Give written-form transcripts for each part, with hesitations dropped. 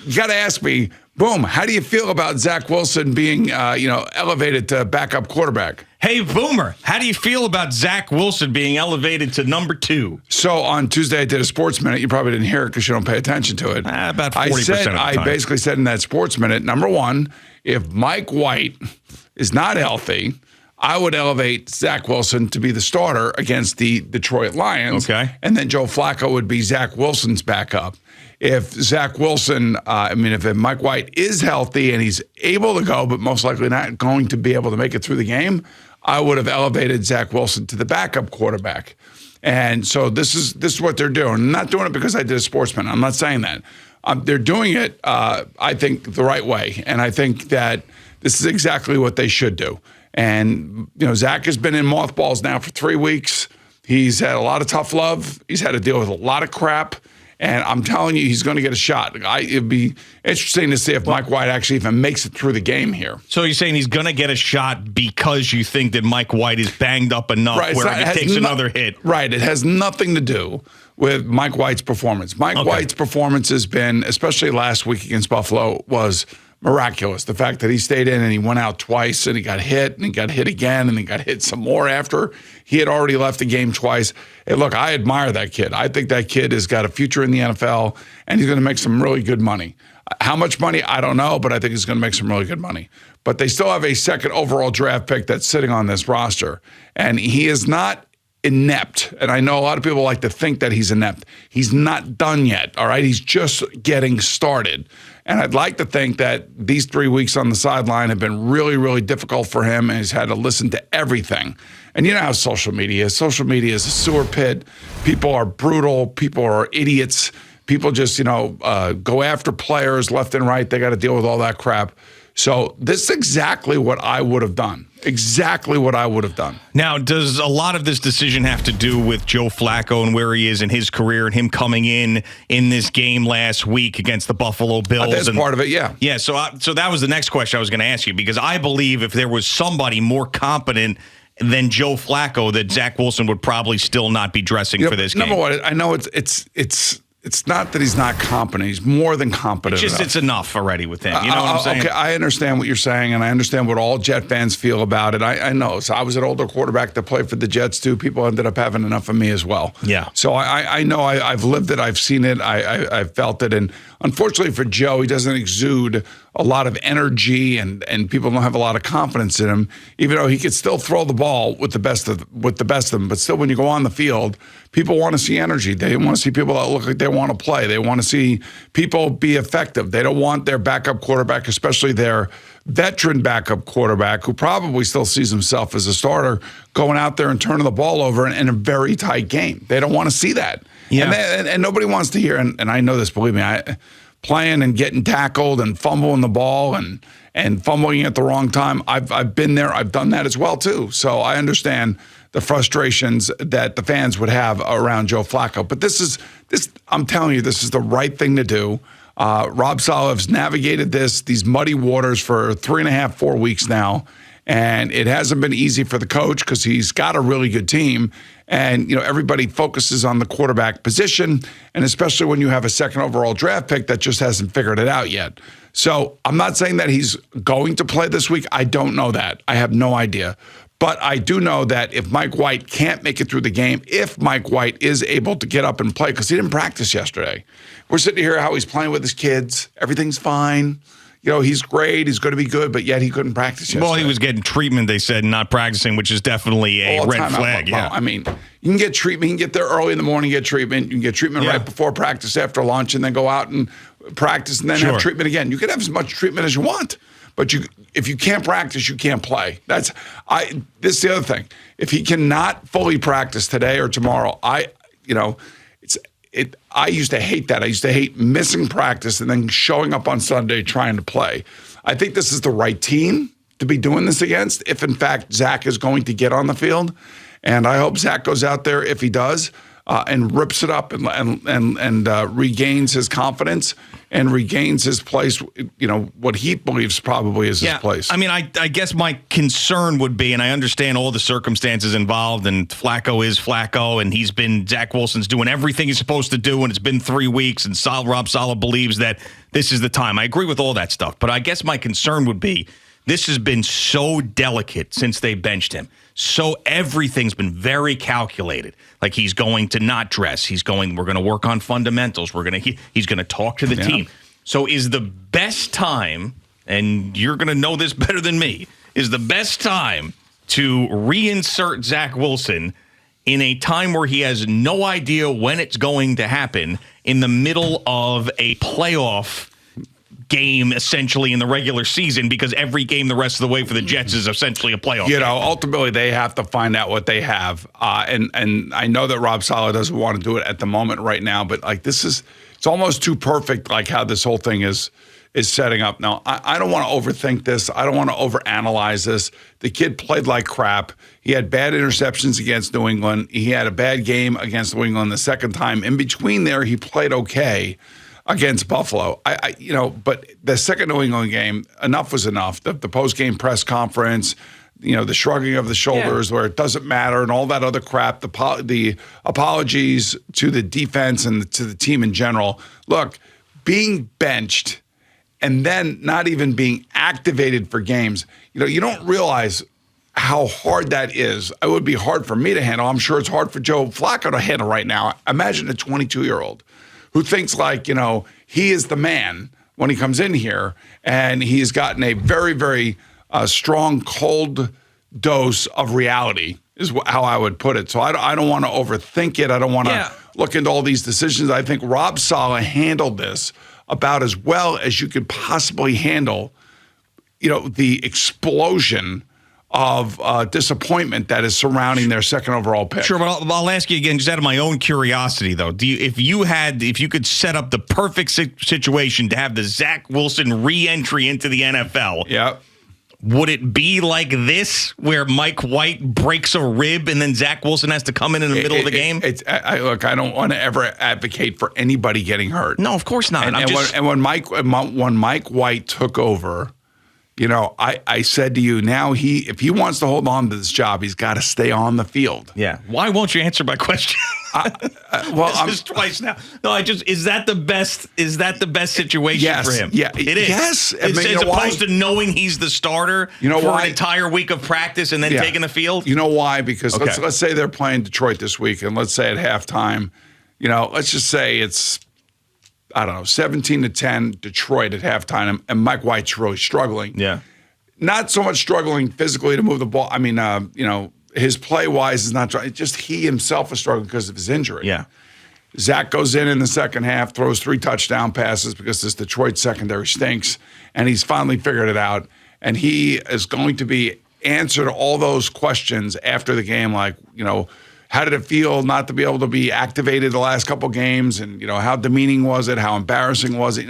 you got to ask me, boom, how do you feel about Zach Wilson being, elevated to backup quarterback? Hey, Boomer, how do you feel about Zach Wilson being elevated to number 2? So on Tuesday, I did a Sports Minute. You probably didn't hear it because you don't pay attention to it. About 40% of the time. I basically said in that Sports Minute, number one, if Mike White is not healthy, I would elevate Zach Wilson to be the starter against the Detroit Lions. Okay. And then Joe Flacco would be Zach Wilson's backup. If Zach Wilson, if Mike White is healthy and he's able to go, but most likely not going to be able to make it through the game, I would have elevated Zach Wilson to the backup quarterback. And so this is what they're doing. I'm not doing it because I did a Sportsman. I'm not saying that. They're doing it, I think, the right way. And I think that this is exactly what they should do. And, Zach has been in mothballs now for 3 weeks. He's had a lot of tough love. He's had to deal with a lot of crap. And I'm telling you, he's going to get a shot. It'd be interesting to see if Mike White actually even makes it through the game here. So you're saying he's going to get a shot because you think that Mike White is banged up enough where if he takes another hit. Right. It has nothing to do with Mike White's performance. Mike White's performance has been, especially last week against Buffalo, was miraculous. The fact that he stayed in and he went out twice and he got hit and he got hit again and he got hit some more after. He had already left the game twice. Hey, look, I admire that kid. I think that kid has got a future in the NFL and he's going to make some really good money. How much money? I don't know, but I think he's going to make some really good money. But they still have a second overall draft pick that's sitting on this roster. And he is not inept. And I know a lot of people like to think that he's inept. He's not done yet, all right? He's just getting started. And I'd like to think that these 3 weeks on the sideline have been really, really difficult for him, and he's had to listen to everything. And you know how social media is. Social media is a sewer pit. People are brutal. People are idiots. People just, go after players left and right. They got to deal with all that crap. So this is exactly what I would have done. Exactly what I would have done. Now, does a lot of this decision have to do with Joe Flacco and where he is in his career and him coming in this game last week against the Buffalo Bills? That's part of it, yeah. Yeah, so that was the next question I was going to ask you, because I believe if there was somebody more competent than Joe Flacco, that Zach Wilson would probably still not be dressing for this game. Number one, I know it's not that he's not competent. He's more than competent. It's enough already with him. You know what I'm saying? Okay, I understand what you're saying, and I understand what all Jet fans feel about it. I know. So I was an older quarterback that played for the Jets, too. People ended up having enough of me as well. Yeah. So I know. I've lived it. I've seen it. I've felt it. And unfortunately for Joe, he doesn't exude a lot of energy, and people don't have a lot of confidence in him, even though he could still throw the ball with the best of them. But still, when you go on the field, people want to see energy. They want to see people that look like they want to play. They want to see people be effective. They don't want their backup quarterback, especially their veteran backup quarterback, who probably still sees himself as a starter, going out there and turning the ball over in a very tight game. They don't want to see that. Yeah. And nobody wants to hear, and I know this, believe me, playing and getting tackled and fumbling the ball and fumbling at the wrong time. I've been there. I've done that as well, too. So I understand the frustrations that the fans would have around Joe Flacco. But this I'm telling you, this is the right thing to do. Rob Salave's navigated these muddy waters for 3.5, 4 weeks now. And it hasn't been easy for the coach because he's got a really good team. And, everybody focuses on the quarterback position, and especially when you have a second overall draft pick that just hasn't figured it out yet. So I'm not saying that he's going to play this week. I don't know that. I have no idea. But I do know that if Mike White can't make it through the game, if Mike White is able to get up and play, because he didn't practice yesterday. We're sitting here how he's playing with his kids. Everything's fine. He's great. He's going to be good, but yet he couldn't practice yesterday. Well, he was getting treatment, they said, not practicing, which is definitely a red flag. Yeah. I mean, you can get treatment. You can get there early in the morning, get treatment. You can get treatment right before practice, after lunch, and then go out and practice and then have treatment again. You can have as much treatment as you want, but if you can't practice, you can't play. This is the other thing. If he cannot fully practice today or tomorrow, I used to hate that. I used to hate missing practice and then showing up on Sunday trying to play. I think this is the right team to be doing this against, if in fact Zach is going to get on the field. And I hope Zach goes out there, if he does, and rips it up and regains his confidence and regains his place, what he believes probably is his place. I mean, I guess my concern would be, and I understand all the circumstances involved, and Flacco is Flacco, and Zach Wilson's doing everything he's supposed to do, and it's been 3 weeks, and Rob Saleh believes that this is the time. I agree with all that stuff, but I guess my concern would be this has been so delicate since they benched him. So everything's been very calculated. Like he's going to not dress. We're going to work on fundamentals. He's going to talk to the team. So is the best time, and you're going to know this better than me, is the best time to reinsert Zach Wilson in a time where he has no idea when it's going to happen in the middle of a playoff game, essentially, in the regular season, because every game the rest of the way for the Jets is essentially a playoff game. Ultimately they have to find out what they have, and I know that Rob Saleh doesn't want to do it at the moment right now, but like it's almost too perfect, like how this whole thing is setting up. Now, I don't want to overthink this. I don't want to overanalyze this. The kid played like crap. He had bad interceptions against New England. He had a bad game against New England the second time. In between there, he played okay against Buffalo. But the second New England game, enough was enough. The post-game press conference, the shrugging of the shoulders where it doesn't matter and all that other crap, the apologies to the defense and to the team in general. Look, being benched and then not even being activated for games, you don't realize how hard that is. It would be hard for me to handle. I'm sure it's hard for Joe Flacco to handle right now. Imagine a 22-year-old who thinks like, he is the man when he comes in here, and he's gotten a very, very strong, cold dose of reality is how I would put it. So I don't want to overthink it. I don't want to look into all these decisions. I think Rob Saleh handled this about as well as you could possibly handle, the explosion of disappointment that is surrounding their second overall pick. Sure, but I'll ask you again, just out of my own curiosity, though. If you could set up the perfect situation to have the Zach Wilson re-entry into the NFL, would it be like this, where Mike White breaks a rib and then Zach Wilson has to come in the middle of the game? Look, I don't want to ever advocate for anybody getting hurt. No, of course not. When Mike White took over, I said to you, now if he wants to hold on to this job, he's got to stay on the field. Yeah. Why won't you answer my question? This is twice now. No, is that the best? Is that the best situation for him? Yeah, it is. Yes, as opposed to knowing he's the starter for an entire week of practice and then taking the field. You know why? Because let's say they're playing Detroit this week, and let's say at halftime, let's just say it's 17-10 Detroit at halftime, and Mike White's really struggling. Yeah. Not so much struggling physically to move the ball. I mean, his play-wise is not just he himself is struggling because of his injury. Yeah. Zach goes in the second half, throws 3 touchdown passes because this Detroit secondary stinks, and he's finally figured it out. And he is going to be answered all those questions after the game, like, how did it feel not to be able to be activated the last couple games? And, how demeaning was it? How embarrassing was it?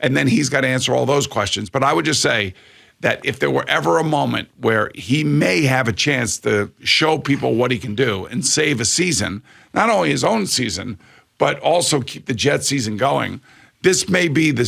And then he's got to answer all those questions. But I would just say that if there were ever a moment where he may have a chance to show people what he can do and save a season, not only his own season, but also keep the Jets season going, this may be the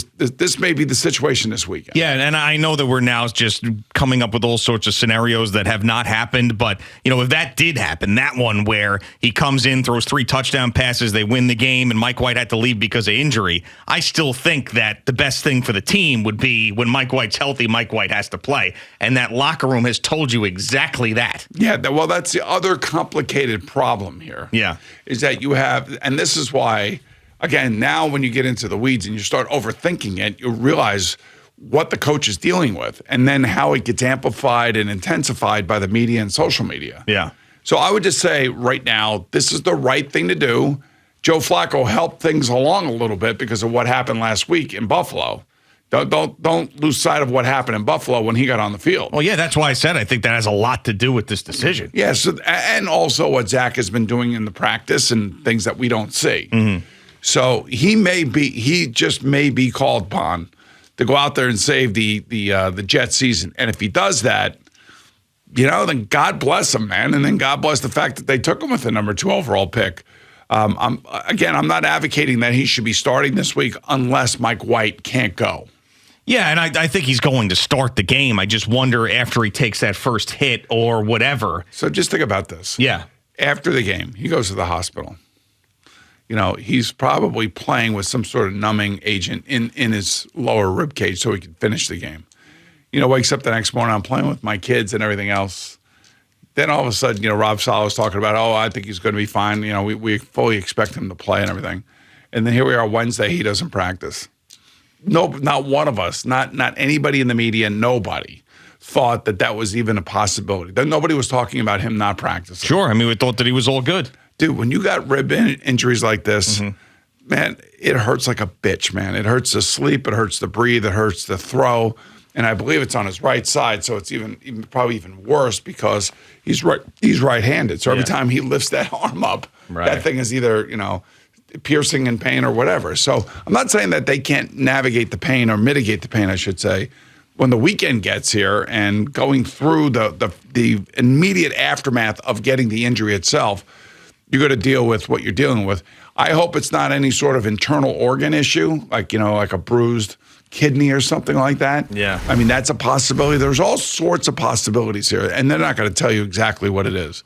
situation this weekend. Yeah, and I know that we're now just coming up with all sorts of scenarios that have not happened, but if that did happen, that one where he comes in, throws 3 touchdown passes, they win the game, and Mike White had to leave because of injury, I still think that the best thing for the team would be when Mike White's healthy, Mike White has to play, and that locker room has told you exactly that. Yeah, well, that's the other complicated problem here. Yeah, is that you have, and this is why. Again, now when you get into the weeds and you start overthinking it, you realize what the coach is dealing with and then how it gets amplified and intensified by the media and social media. Yeah. So I would just say right now, this is the right thing to do. Joe Flacco helped things along a little bit because of what happened last week in Buffalo. Don't lose sight of what happened in Buffalo when he got on the field. Well, yeah, that's why I said I think that has a lot to do with this decision. Yes, and also what Zach has been doing in the practice and things that we don't see. Mm-hmm. So he just may be called upon to go out there and save the Jets season. And if he does that, then God bless him, man. And then God bless the fact that they took him with the number 2 overall pick. I'm not advocating that he should be starting this week unless Mike White can't go. Yeah, and I think he's going to start the game. I just wonder after he takes that first hit or whatever. So just think about this. Yeah. After the game, he goes to the hospital. He's probably playing with some sort of numbing agent in his lower rib cage so he can finish the game. Wakes up the next morning, I'm playing with my kids and everything else. Then all of a sudden, Rob Sala's talking about, I think he's going to be fine. We fully expect him to play and everything. And then here we are Wednesday, he doesn't practice. No, not one of us, not anybody in the media, nobody thought that was even a possibility. That nobody was talking about him not practicing. Sure. I mean, we thought that he was all good. Dude, when you got rib injuries like this, man, it hurts like a bitch, man. It hurts to sleep. It hurts to breathe. It hurts to throw. And I believe it's on his right side, so it's probably even worse because he's right-handed. So every time he lifts that arm up, that thing is either, piercing in pain or whatever. So I'm not saying that they can't navigate the pain or mitigate the pain, I should say. When the weekend gets here and going through the immediate aftermath of getting the injury itself, you're going to deal with what you're dealing with. I hope it's not any sort of internal organ issue, like a bruised kidney or something like that. Yeah. I mean, that's a possibility. There's all sorts of possibilities here, and they're not going to tell you exactly what it is.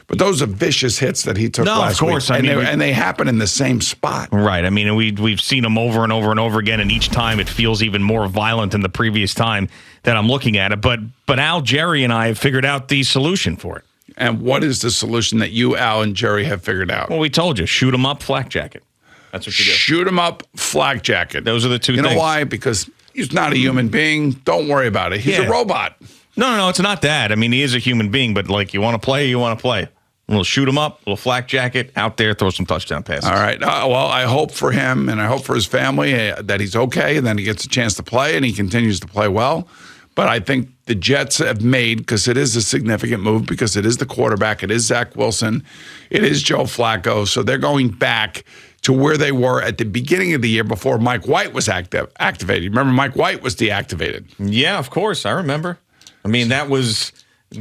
But those are vicious hits that he took last week. Of course. And they happen in the same spot. Right. I mean, we've seen them over and over and over again, and each time it feels even more violent than the previous time that I'm looking at it. But Al, Jerry, and I have figured out the solution for it. And what is the solution that you, Al, and Jerry have figured out? Well, we told you, shoot him up, flak jacket. That's what you do. Shoot him up, flak jacket. Those are the two things. You know why? Because he's not a human being. Don't worry about it. He's a robot. No, it's not that. I mean, he is a human being, but you want to play, you want to play. We'll shoot him up, little flak jacket, out there, throw some touchdown passes. All right. Well, I hope for him and I hope for his family that he's okay and then he gets a chance to play and he continues to play well. But I think the Jets have made, because it is a significant move, because it is the quarterback, it is Zach Wilson, it is Joe Flacco. So they're going back to where they were at the beginning of the year before Mike White was activated. Remember, Mike White was deactivated. Yeah, of course. I remember. I mean, that was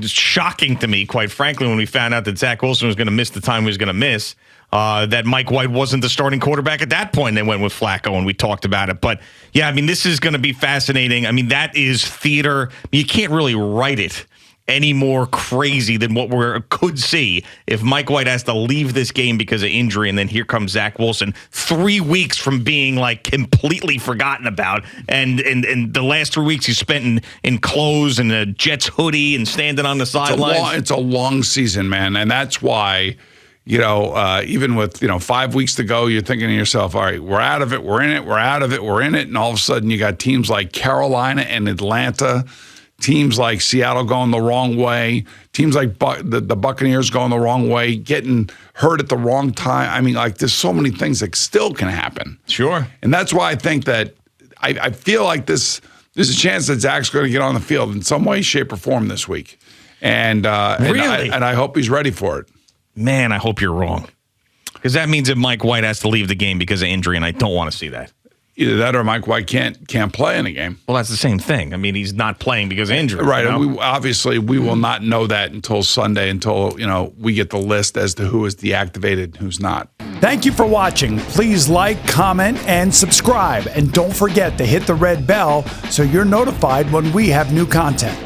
shocking to me, quite frankly, when we found out that Zach Wilson was going to miss the time he was going to miss, that Mike White wasn't the starting quarterback at that point. They went with Flacco, and we talked about it. But, yeah, I mean, this is going to be fascinating. I mean, that is theater. You can't really write it any more crazy than what we could see if Mike White has to leave this game because of injury, and then here comes Zach Wilson 3 weeks from being completely forgotten about, and the last 3 weeks he's spent in clothes and a Jets hoodie and standing on the sidelines. It's a long season, man, and that's why even with 5 weeks to go, you're thinking to yourself, all right, we're out of it, we're in it, we're out of it, we're in it, and all of a sudden you got teams like Carolina and Atlanta. Teams like Seattle going the wrong way. Teams like the Buccaneers going the wrong way, getting hurt at the wrong time. I mean, there's so many things that still can happen. Sure. And that's why I think that I feel like there's a chance that Zach's going to get on the field in some way, shape, or form this week. And really? And I hope he's ready for it. Man, I hope you're wrong. Because that means that Mike White has to leave the game because of injury, and I don't want to see that. Either that or Mike White can't play in a game. Well, that's the same thing. I mean, he's not playing because of injury. Right. And we will not know that until Sunday, until, we get the list as to who is deactivated and who's not. Thank you for watching. Please like, comment, and subscribe. And don't forget to hit the red bell so you're notified when we have new content.